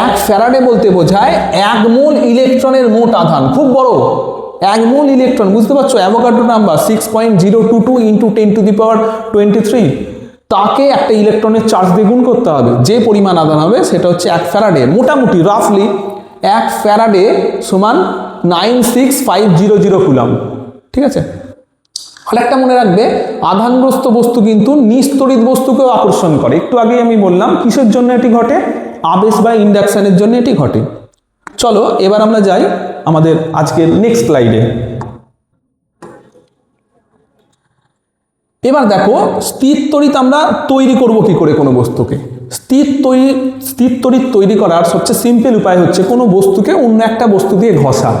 1 ফ্যারাডে বলতে বোঝায় 1 মোল ইলেকট্রনের মোট আধান, খুব বড়। 1 মোল ইলেকট্রন, বুঝতে পারছো? Avogadro number 6.022 × 10⁻23। তাকে একটা ইলেকট্রনের চার্জ দিয়ে গুণ করতে হবে, যে পরিমাণ আধান হবে সেটা হচ্ছে 1 ফ্যারাডে। মোটামুটি রাফলি 1 ফ্যারাডে সমান 96500 কুলম্ব। ঠিক আছে, আর একটা মনে রাখবে, আধানগ্রস্ত বস্তু কিন্তু নিস্তড়িত বস্তুকেও আকর্ষণ করে। একটু আগেই আমি বললাম কিসের জন্য এটি ঘটে? আবেশ বা ইন্ডাকশনের জন্য এটি ঘটে। চলো এবার আমরা যাই আমাদের আজকের নেক্সট স্লাইডে। এবার দেখো স্থির তড়িৎ আমরা তৈরি করব কি করে কোনো বস্তুকে। স্থির তড়িৎ তৈরি করার সবচেয়ে সিম্পল উপায় হচ্ছে কোনো বস্তুকে অন্য একটা বস্তু দিয়ে ঘষা।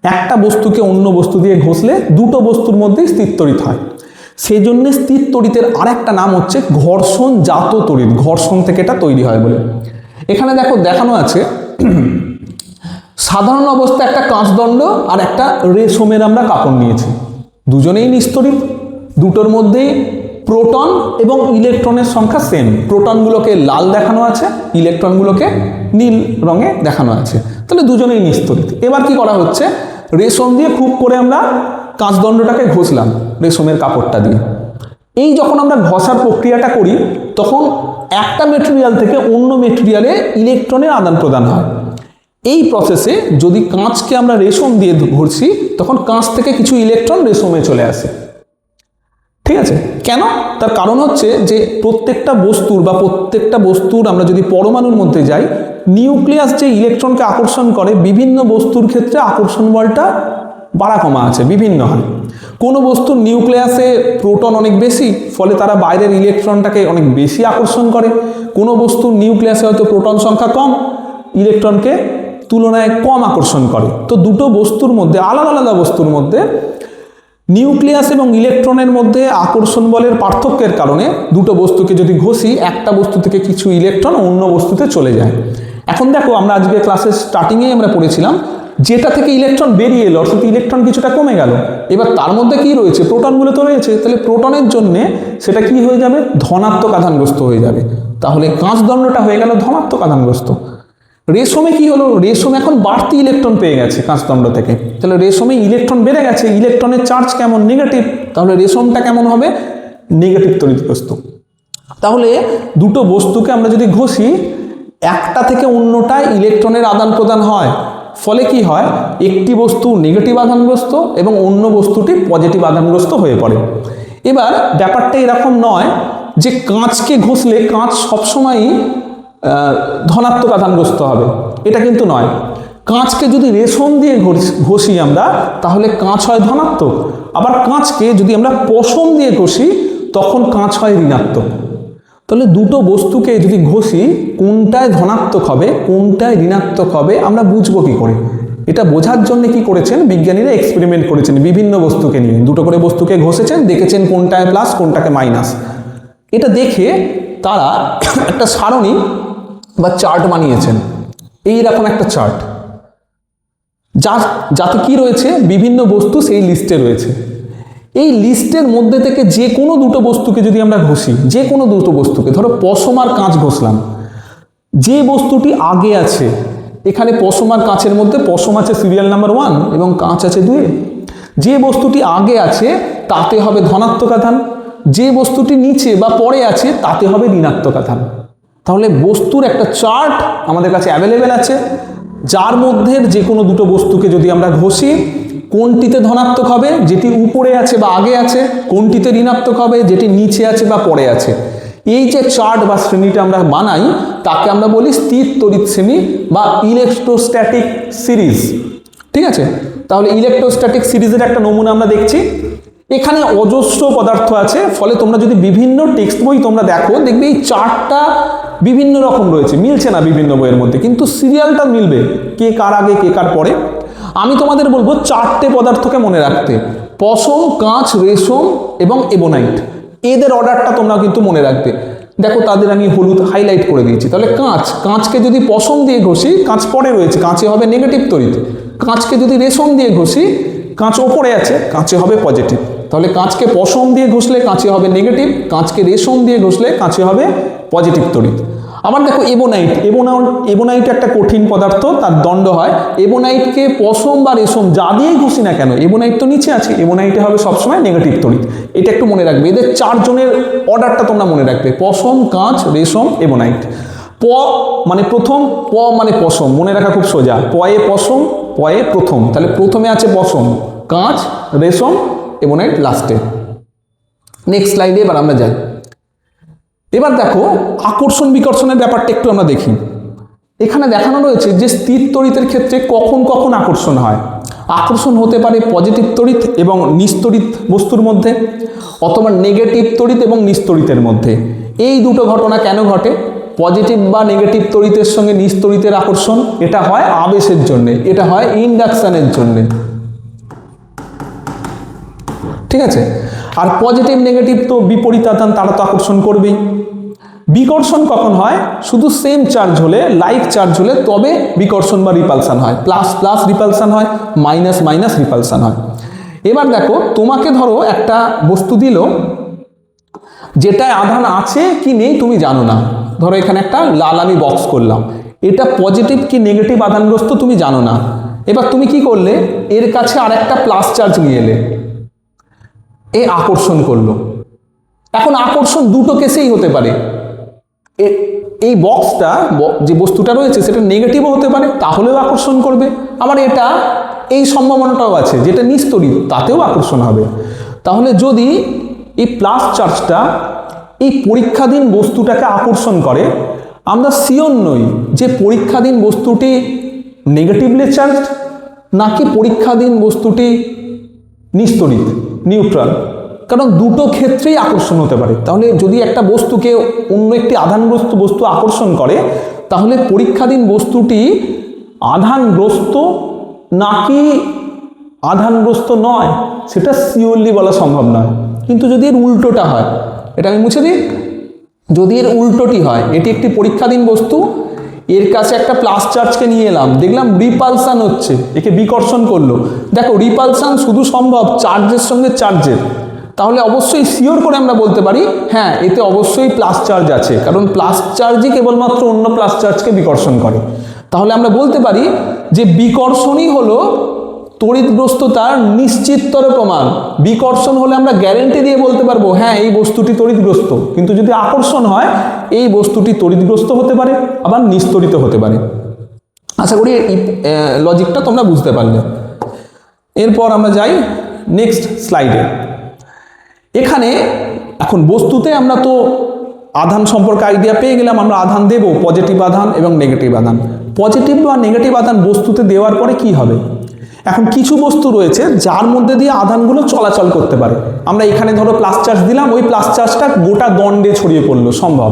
একটা বস্তুকে অন্য বস্তু দিয়ে ঘষলে দুটো বস্তুর মধ্যেই স্থির তড়িৎ হয়। সেই জন্য স্থির তড়িতের আরেকটা নাম হচ্ছে ঘর্ষণজাত তড়িৎ। ঘর্ষণ থেকে এটা তৈরি হয় বলে। এখানে দেখো দেখানো আছে সাধারণ অবস্থায় একটা কাঁচদণ্ড আর একটা রেশমের আমরা কাপড় নিয়েছি, দুজনেই নিস্তড়িত, দুটোর মধ্যেই প্রোটন এবং ইলেকট্রনের সংখ্যা সেম, প্রোটনগুলোকে লাল দেখানো আছে, ইলেকট্রনগুলোকে নীল রঙে দেখানো আছে, তাহলে দুজনেই নিস্তড়িত। এবার কি করা হচ্ছে, রেশম দিয়ে খুব করে আমরা কাঁচদণ্ডটাকে ঘষলাম রেশমের কাপড়টা দিয়ে। এই যখন আমরা ঘষার প্রক্রিয়াটা করি তখন একটা মেটেরিয়াল থেকে অন্য মেটেরিয়ালে ইলেকট্রনের আদান প্রদান হয়। এই প্রসেসে যদি কাঁচকে আমরা রেশম দিয়ে ঘষি তখন কাঁচ থেকে কিছু ইলেকট্রন রেশমে চলে আসে। ঠিক আছে, কেন? তার কারণ হচ্ছে যে প্রত্যেকটা বস্তুর আমরা যদি পরমাণুর মধ্যে যাই, নিউক্লিয়াস যে ইলেকট্রনকে আকর্ষণ করে, বিভিন্ন বস্তুর ক্ষেত্রে আকর্ষণ বলটা বাড়া কমা আছে, বিভিন্ন হয়। কোনো বস্তুর নিউক্লিয়াসে প্রোটন অনেক বেশি, ফলে তারা বাইরের ইলেকট্রনটাকে অনেক বেশি আকর্ষণ করে। কোনো বস্তুর নিউক্লিয়াসে হয়তো প্রোটন সংখ্যা কম, ইলেকট্রনকে তুলনায় কম আকর্ষণ করে। তো দুটো বস্তুর মধ্যে, আলাদা আলাদা বস্তুর মধ্যে নিউক্লিয়াস এবং ইলেকট্রনের মধ্যে আকর্ষণ বলের পার্থক্যের কারণে দুটো বস্তুকে যদি ঘষি, একটা বস্তু থেকে কিছু ইলেকট্রন অন্য বস্তুতে চলে যায়। এখন দেখো, আমরা আজকে ক্লাসের স্টার্টিংয়ে আমরা পড়েছিলাম যেটা থেকে ইলেকট্রন বেরিয়ে এলো, অর্থাৎ ইলেকট্রন কিছুটা কমে গেল, এবার তার মধ্যে কি রয়েছে, প্রোটনগুলো তো রয়েছে, তাহলে প্রোটনের জন্য সেটা কি হয়ে যাবে, ধনাত্মক আধানগ্রস্ত হয়ে যাবে। তাহলে কাঁচদণ্ডটা হয়ে গেল ধনাত্মক আধানগ্রস্ত। রেশমে কি হলো, রেশম এখন বাড়তি ইলেকট্রন পেয়ে গেছে কাঁচদণ্ড থেকে, তাহলে রেশমে ইলেকট্রন বেড়ে গেছে, ইলেকট্রনের চার্জ কেমন, নেগেটিভ, তাহলে রেশমটা কেমন হবে, নেগেটিভ তড়িৎগ্রস্ত। তাহলে দুটো বস্তুকে আমরা যদি ঘষি, একটা থেকে অন্যটায় ইলেকট্রনের আদান প্রদান হয়, ফলে কি হয়, একটি বস্তু নেগেটিভ আধানগ্রস্ত এবং অন্য বস্তুটি পজিটিভ আধানগ্রস্ত হয়ে পড়ে। এবার ব্যাপারটা এরকম নয় যে কাঁচকে ঘষলে কাঁচ সবসময়ই ধনাত্মক আধানগ্রস্ত হবে, এটা কিন্তু নয়। কাঁচকে যদি রেশম দিয়ে ঘষি আমরা, তাহলে কাঁচ হয় ধনাত্মক, আবার কাঁচকে যদি আমরা পশম দিয়ে ঘষি তখন কাঁচ হয় ঋণাত্মক। তাহলে দুটো বস্তুকে যদি ঘষি, কোনটায় ধনাত্মক হবে কোনটায় ঋণাত্মক হবে আমরা বুঝবো কি করে? এটা বোঝার জন্য কি করেছেন বিজ্ঞানীরা, এক্সপেরিমেন্ট করেছেন বিভিন্ন বস্তুকে নিয়ে, দুটো করে বস্তুকে ঘষেছেন, দেখেছেন কোনটায় প্লাস কোনটাকে মাইনাস। এটা দেখে তারা একটা সারণী বা চার্ট বানিয়েছেন, এইরকম একটা চার্ট, যাতে কি রয়েছে, বিভিন্ন বস্তু সেই লিস্টে রয়েছে। এই লিস্টের মধ্যে থেকে যে কোনো দুটো বস্তুকে যদি আমরা ঘষি, যে কোনো দুটো বস্তুকে, ধরো পশম আর কাঁচ ঘষলাম, যে বস্তুটি আগে আছে, এখানে পশম আর কাঁচের মধ্যে পশম আছে সিরিয়াল নাম্বার 1 এবং কাঁচ আছে 2, যে বস্তুটি আগে আছে তাতে হবে ধনাত্মক আধান, যে বস্তুটি নিচে বা পরে আছে তাতে হবে ঋণাত্মক আধান। তাহলে বস্তুর একটা চার্ট আমাদের কাছে অ্যাভেলেবেল আছে, যার মধ্যে যে কোনো দুটো বস্তুকে যদি আমরা ঘষি, কোনটিতে ধনাত্মক হবে যেটি উপরে আছে বা আগে আছে, কোনটিতে ঋণাত্মক হবে যেটি নিচে আছে বা পরে আছে। এই যে চার্ট বা শ্রেণীটা আমরা বানাই তাকে আমরা বলি স্থির তড়িৎ শ্রেণী বা ইলেকট্রোস্ট্যাটিক সিরিজ। ঠিক আছে, তাহলে ইলেকট্রোস্ট্যাটিক সিরিজের একটা নমুনা আমরা দেখছি। এখানে অজস্র পদার্থ আছে, ফলে তোমরা যদি বিভিন্ন টেক্সট বই তোমরা দেখো, দেখবে এই চার্টটা বিভিন্ন রকম রয়েছে, মিলছে না বিভিন্ন বইয়ের মধ্যে, কিন্তু সিরিয়ালটা মিলবে, কে কার আগে কে কার পরে। আমি তোমাদের বলবো 4টে পদার্থকে মনে রাখতে, পশম, কাঁচ, রেশম এবং এবোনাইট, এদের অর্ডারটা তোমরা কিন্তু মনে রাখবে। দেখো তাদের আমি হলুদ হাইলাইট করে দিয়েছি। তাহলে কাঁচকে যদি পশম দিয়ে ঘষি, কাঁচ পরে রয়েছে, কাঁচে হবে নেগেটিভ তড়িৎ। কাঁচকে যদি রেশম দিয়ে ঘষি, কাঁচ ওপরে আছে, কাঁচে হবে পজিটিভ। তাহলে কাঁচকে পশম দিয়ে ঘষলে কাঁচে হবে নেগেটিভ, কাঁচকে রেশম দিয়ে ঘষলে কাঁচে হবে পজিটিভ তড়িৎ। আবার দেখো এবোনাইট একটা কঠিন পদার্থ, তার দণ্ড হয়। এবোনাইটকে পশম বা রেশম যা দিয়েই ঘষি না কেন, এবোনাইট তো নিচে আছে, এবোনাইটে হবে সবসময় নেগেটিভ তড়িৎ। এটা একটু মনে রাখবে, এদের 4 জনের অর্ডারটা তোমরা মনে রাখবে, পশম, কাঁচ, রেশম, এবোনাইট। মানে প্রথম, মানে পশম, মনে রাখা খুব সোজা, পয়ে পশম, পয়ে প্রথম, তাহলে প্রথমে আছে পশম, কাঁচ, রেশম, এবোনাইট লাস্টে। নেক্সট স্লাইডে এবার আমরা যাই। এবার দেখো আকর্ষণ বিকর্ষণের ব্যাপারটা একটু আমরা দেখি। এখানে দেখানো রয়েছে যে স্থির তড়িতের ক্ষেত্রে কখন কখন আকর্ষণ হয়। আকর্ষণ হতে পারে পজিটিভ তড়িৎ এবং নিস্তড়িৎ বস্তুর মধ্যে, অথবা নেগেটিভ তড়িৎ এবং নিস্তড়িতের মধ্যে। এই দুটো ঘটনা কেন ঘটে? পজিটিভ বা নেগেটিভ তড়িতের সঙ্গে নিস্তড়িতের আকর্ষণ, এটা হয় আবেশের জন্য, এটা হয় ইন্ডাকশনের জন্য। ঠিক আছে, আর পজিটিভ নেগেটিভ তো বিপরীত আধান, তারা তো আকর্ষণ করবেই। বিকর্ষণ কখন হয়? শুধু সেম চার্জ হলে, লাইক চার্জ হলে তবে বিকর্ষণ বা রিপালসান হয়। প্লাস প্লাস রিপালসান হয়, মাইনাস মাইনাস রিপালসান হয়। এবার দেখো, তোমাকে ধরো একটা বস্তু দিল, যেটায় আধান আছে কি নেই তুমি জানো না। ধরো এখানে একটা লাল আমি বক্স করলাম, এটা পজিটিভ কি নেগেটিভ আধানগ্রস্ত তুমি জানো না। এবার তুমি কি করলে, এর কাছে আর একটা প্লাস চার্জ নিয়ে এলে, এ আকর্ষণ করলো। এখন আকর্ষণ দুটো কেসেই হতে পারে, এই বক্সটা যে বস্তুটা রয়েছে সেটা নেগেটিভও হতে পারে, তাহলেও আকর্ষণ করবে। আবার এটা এই সম্ভাবনাটাও আছে যেটা নিস্তড়িত, তাতেও আকর্ষণ হবে। তাহলে যদি এই প্লাস চার্জটা এই পরীক্ষাধীন বস্তুটাকে আকর্ষণ করে, আমরা শিওর নই যে পরীক্ষাধীন বস্তুটি নেগেটিভলি চার্জড নাকি পরীক্ষাধীন বস্তুটি নিস্তড়িত নিউট্রাল, কারণ দুটো ক্ষেত্রেই আকর্ষণ হতে পারে। তাহলে যদি একটা বস্তুকে অন্য একটি আধানগ্রস্ত বস্তু আকর্ষণ করে, তাহলে পরীক্ষাধীন বস্তুটি আধানগ্রস্ত নাকি আধানগ্রস্ত নয় সেটা শিওরলি বলা সম্ভব নয়। কিন্তু যদি এর উল্টোটা হয়, এটা আমি মুছে দিই, যদি এর উল্টোটি হয়, এটি একটি পরীক্ষাধীন বস্তু, এর কাছে একটা প্লাস চার্জকে নিয়ে এলাম, দেখলাম রিপালসান হচ্ছে, একে বিকর্ষণ করলো। দেখো রিপালসান শুধু সম্ভব চার্জের সঙ্গে চার্জের, তাহলে অবশ্যই শিওর করে আমরা বলতে পারি হ্যাঁ এতে অবশ্যই প্লাস চার্জ আছে, কারণ প্লাস চার্জই কেবলমাত্র অন্য প্লাস চার্জকে বিকর্ষণ করে। তাহলে আমরা বলতে পারি যে বিকর্ষণই হলো তড়িৎগ্রস্ততার নিশ্চিততর প্রমাণ। বিকর্ষণ হলে আমরা গ্যারেন্টি দিয়ে বলতে পারবো হ্যাঁ এই বস্তুটি তড়িৎগ্রস্ত, কিন্তু যদি আকর্ষণ হয় এই বস্তুটি তড়িৎগ্রস্ত হতে পারে আবার নিস্তড়িত হতে পারে। আশা করি এই লজিকটা তোমরা বুঝতে পারলে। এরপর আমরা যাই নেক্সট স্লাইডে। এখানে এখন বস্তুতে আমরা তো আধান সম্পর্কে আইডিয়া পেয়ে গেলাম, আমরা আধান দেব পজিটিভ আধান এবং নেগেটিভ আধান। পজিটিভ বা নেগেটিভ আধান বস্তুতে দেওয়ার পরে কি হবে? এখন কিছু বস্তু রয়েছে যার মধ্যে দিয়ে আধানগুলো চলাচল করতে পারে। আমরা এখানে ধরো প্লাস চার্জ দিলাম, ওই প্লাস চার্জটা গোটা দণ্ডে ছড়িয়ে পড়লো, সম্ভব।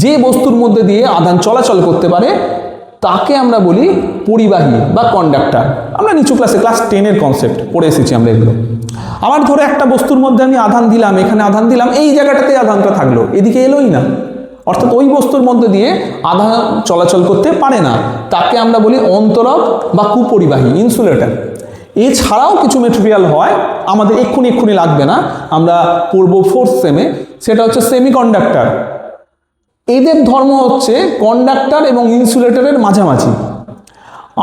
যে বস্তুর মধ্যে দিয়ে আধান চলাচল করতে পারে তাকে আমরা বলি পরিবাহী বা কন্ডাক্টর। আমরা নিচু ক্লাসে ক্লাস 10-এর কনসেপ্ট পড়ে এসেছি আমরা এগুলো। আবার ধরো একটা বস্তুর মধ্যে আমি আধান দিলাম, এখানে আধান দিলাম, এই জায়গাটাতে আধানটা থাকলো, এদিকে এলোই না, অর্থাৎ ওই বস্তুর মধ্যে দিয়ে আধান চলাচল করতে পারে না, তাকে আমরা বলি অন্তরক বা কুপরিবাহী ইনসুলেটর। এছাড়াও কিছু মেটেরিয়াল হয়, আমাদের এক্ষুনি লাগবে না, আমরা পড়ব 4th সেমে, সেটা হচ্ছে সেমিকন্ডাক্টর। এদের ধর্ম হচ্ছে কন্ডাক্টর এবং ইনসুলেটরের মাঝামাঝি।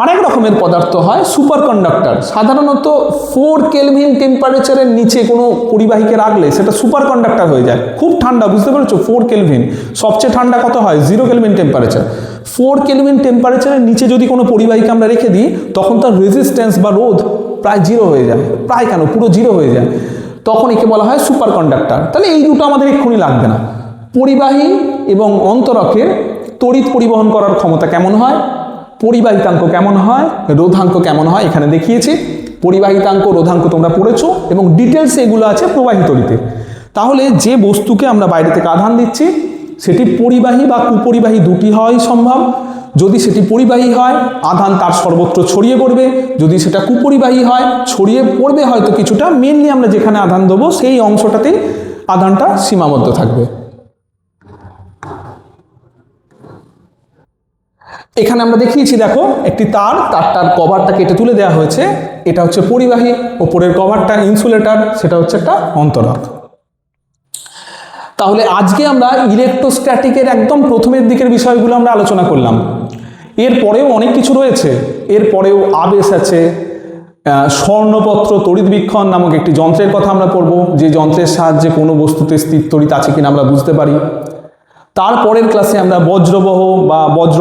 অনেক রকমের পদার্থ হয় সুপার কন্ডাক্টর, সাধারণত 4 কেলভিন টেম্পারেচারের নিচে কোনো পরিবাহীকে রাখলে সেটা সুপার কন্ডাক্টর হয়ে যায়। খুব ঠান্ডা, বুঝতে পেরেছো? 4 কেলভিন, সবচেয়ে ঠান্ডা কত হয়? 0 কেলভিন টেম্পারেচার। 4 কেলভিন টেম্পারেচারের নিচে যদি কোনো পরিবাহীকে আমরা রেখে দিই, তখন তার রেজিস্ট্যান্স বা রোধ প্রায় 0 হয়ে যায়, প্রায় কেন পুরো 0 হয়ে যায়, তখন একে বলা হয় সুপার কন্ডাক্টর। তাহলে এই দুটো আমাদের এক্ষুনি লাগবে না। পরিবাহী এবং অন্তরকের তড়িৎ পরিবহন করার ক্ষমতা কেমন হয়, পরিবাহিতাঙ্ক কেমন হয়, রোধাঙ্ক কেমন হয়, এখানে দেখিয়েছি। পরিবাহিতাঙ্ক রোধাঙ্ক তোমরা পড়েছো এবং ডিটেলস এগুলো আছে প্রবাহী তড়িতে। তাহলে যে বস্তুকে আমরা বাইরে থেকে আধান দিচ্ছি সেটি পরিবাহী বা কুপরিবাহী দুটি হওয়াই সম্ভব। যদি সেটি পরিবাহী হয় আধান তার সর্বত্র ছড়িয়ে পড়বে, যদি সেটা কুপরিবাহী হয় ছড়িয়ে পড়বে হয়তো কিছুটা, মেনলি আমরা যেখানে আধান দেবো সেই অংশটাতেই আধানটা সীমাবদ্ধ থাকবে। এখানে আমরা দেখিয়েছি, দেখো একটি তারটার কভারটা কেটে তুলে দেওয়া হয়েছে, এটা হচ্ছে পরিবাহী, ওপরের কভারটা ইনসুলেটর, সেটা হচ্ছে একটা অন্তরক। তাহলে আজকে আমরা ইলেকট্রোস্ট্যাটিকের একদম প্রথমের দিকের বিষয়গুলো আমরা আলোচনা করলাম। এরপরেও অনেক কিছু রয়েছে, এরপরেও আবেশ আছে, স্বর্ণপত্র তড়িৎবীক্ষণ নামক একটি যন্ত্রের কথা আমরা পড়ব, যে যন্ত্রের সাহায্যে কোনো বস্তুতে স্থির তড়িৎ আছে কিনা আমরা বুঝতে পারি। তারপরের ক্লাসে আমরা বজ্রবহ বা বজ্র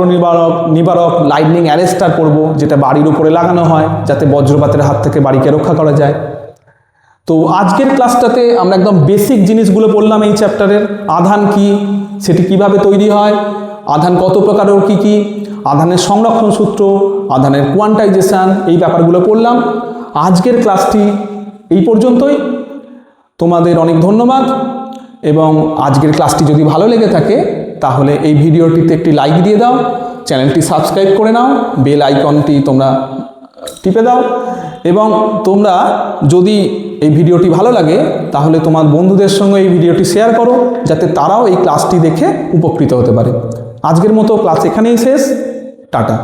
নিবারক লাইটনিং অ্যারেস্টার পড়ব, যেটা বাড়ির উপরে লাগানো হয় যাতে বজ্রপাতের হাত থেকে বাড়িকে রক্ষা করা যায়। তো আজকের ক্লাসটাতে আমরা একদম বেসিক জিনিসগুলো পড়লাম এই চ্যাপ্টারের। আধান কি, সেটি কিভাবে তৈরি হয়, আধান কত প্রকারের কি কি, আধানের সংরক্ষণ সূত্র, আধানের কোয়ান্টাইজেশন, এই ব্যাপারগুলো পড়লাম। আজকের ক্লাসটি এই পর্যন্তই। তোমাদের অনেক ধন্যবাদ, এবং আজকের ক্লাসটি যদি ভালো লেগে থাকে তাহলে এই ভিডিওটিতে একটি লাইক দিয়ে দাও, চ্যানেলটি সাবস্ক্রাইব করে নাও, বেল আইকনটি তোমরা টিপে দাও, এবং তোমরা যদি এই ভিডিওটি ভালো লাগে তাহলে তোমার বন্ধুদের সঙ্গে এই ভিডিওটি শেয়ার করো যাতে তারাও এই ক্লাসটি দেখে উপকৃত হতে পারে। আজকের মতো ক্লাস এখানেই শেষ। টাটা।